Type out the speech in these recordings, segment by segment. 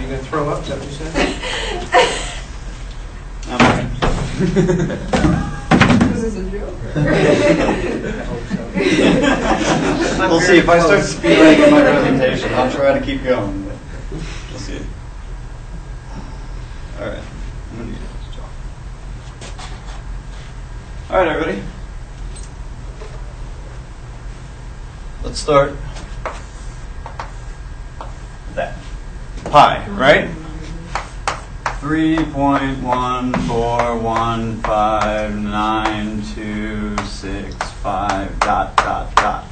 you going to throw up? Is that what you said? Was this a joke? I hope so. We'll see. If I start speedrunning my presentation, I'll try to keep going. But we'll see. All right. I'm gonna use this chalk. All right, everybody. Let's start with that. Pi, right? 3.1415926 dot dot dot.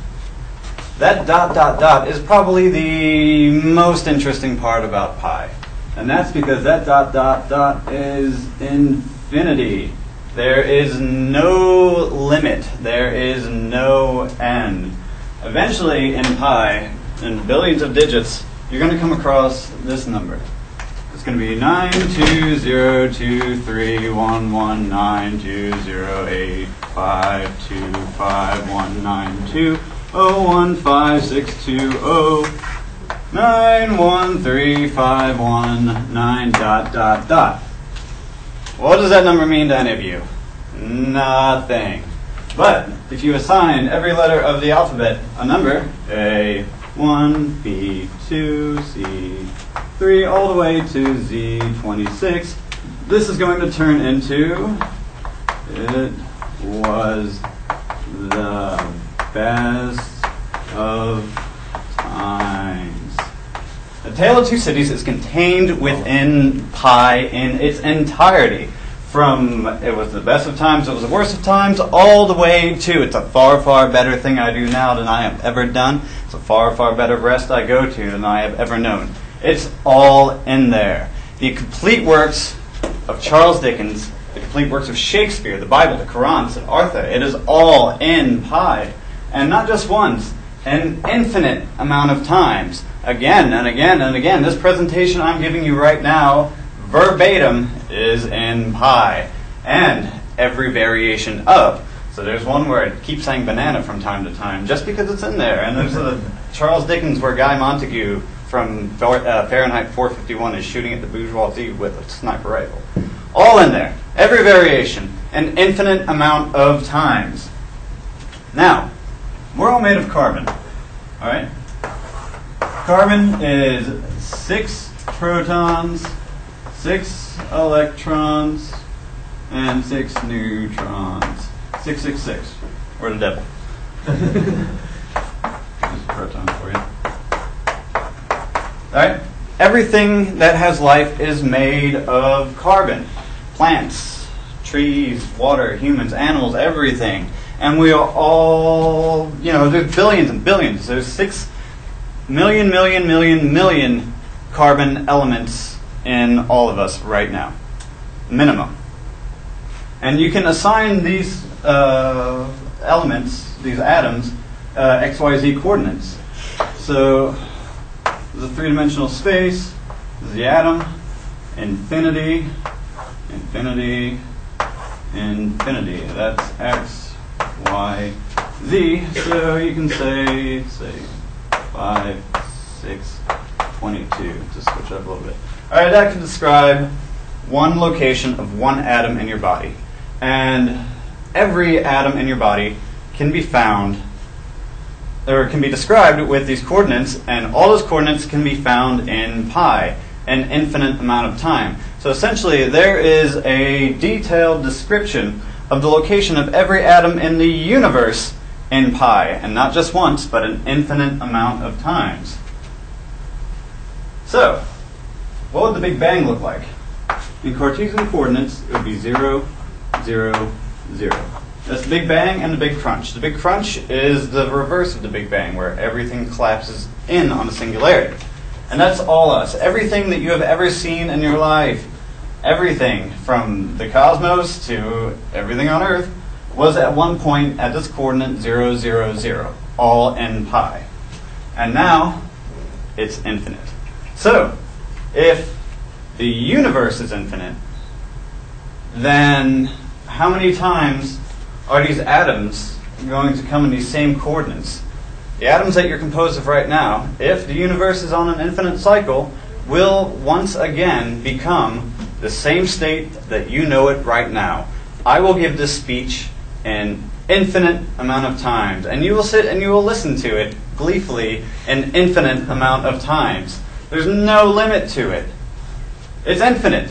That dot dot dot is probably the most interesting part about pi. And that's because that dot dot dot is infinity. There is no limit. There is no end. Eventually in pi, in billions of digits, you're going to come across this number. It's going to be 9202311920852519209135119 dot dot dot. What does that number mean to any of you? Nothing. But if you assign every letter of the alphabet a number, A, 1, B, 2, C, 3, all the way to Z, 26, this is going to turn into, it was the best of times. The Tale of Two Cities is contained within pi in its entirety. From it was the best of times, it was the worst of times, all the way to it's a far, far better thing I do now than I have ever done. It's a far, far better rest I go to than I have ever known. It's all in there. The complete works of Charles Dickens, the complete works of Shakespeare, the Bible, the Quran, Siddhartha, it is all in pi. And not just once, an infinite amount of times. Again and again and again. This presentation I'm giving you right now, verbatim, is in pi. And every variation of. So there's one where it keeps saying banana from time to time, just because it's in there. And there's a Charles Dickens where Guy Montague from Fahrenheit 451 is shooting at the bourgeoisie with a sniper rifle. All in there. Every variation. An infinite amount of times. Now, we're all made of carbon. All right? Carbon is 6 protons, 6 electrons, and 6 neutrons. 666. Or the devil. There's a proton for you. Alright? Everything that has life is made of carbon. Plants, trees, water, humans, animals, everything. And we are all, there's billions and billions. There's 6 million carbon elements in all of us right now. Minimum. And you can assign these elements, these atoms, XYZ coordinates. So there's a three-dimensional space, this is the atom, infinity, infinity, infinity. That's X, Y, Z. So you can say 5, 6, 22, to switch up a little bit. All right, that can describe one location of one atom in your body. And every atom in your body can be found, or can be described with these coordinates, and all those coordinates can be found in pi, an infinite amount of time. So essentially, there is a detailed description of the location of every atom in the universe in pi, and not just once, but an infinite amount of times. So, what would the Big Bang look like? In Cartesian coordinates, it would be 0, 0, 0. That's the Big Bang and the Big Crunch. The Big Crunch is the reverse of the Big Bang, where everything collapses in on a singularity. And that's all us. Everything that you have ever seen in your life, everything from the cosmos to everything on Earth, was at one point at this coordinate 0, 0, 0, all in pi. And now, it's infinite. So, if the universe is infinite, then how many times are these atoms going to come in these same coordinates? The atoms that you're composed of right now, if the universe is on an infinite cycle, will once again become the same state that you know it right now. I will give this speech an infinite amount of times, and you will sit and you will listen to it gleefully an infinite amount of times. There's no limit to it. It's infinite.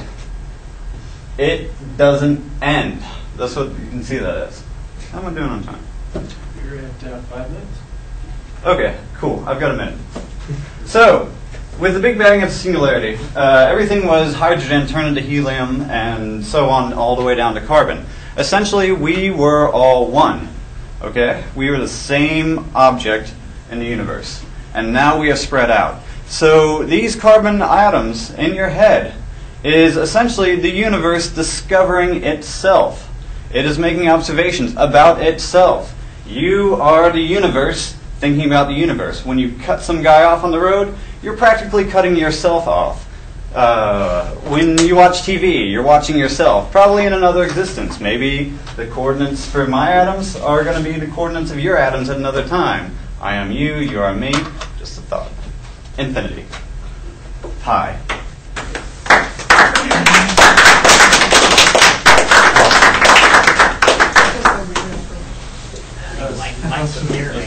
It doesn't end. That's what you can see that as. How am I doing on time? You're at 5 minutes. Okay, cool. I've got a minute. So, with the Big Bang of Singularity, everything was hydrogen turned into helium and so on all the way down to carbon. Essentially, we were all one. Okay? We were the same object in the universe. And now we have spread out. So, these carbon atoms in your head is essentially the universe discovering itself. It is making observations about itself. You are the universe thinking about the universe. When you cut some guy off on the road, you're practically cutting yourself off. When you watch TV, you're watching yourself, probably in another existence. Maybe the coordinates for my atoms are going to be the coordinates of your atoms at another time. I am you, you are me. Just a thought. Infinity. Pi. Like severely.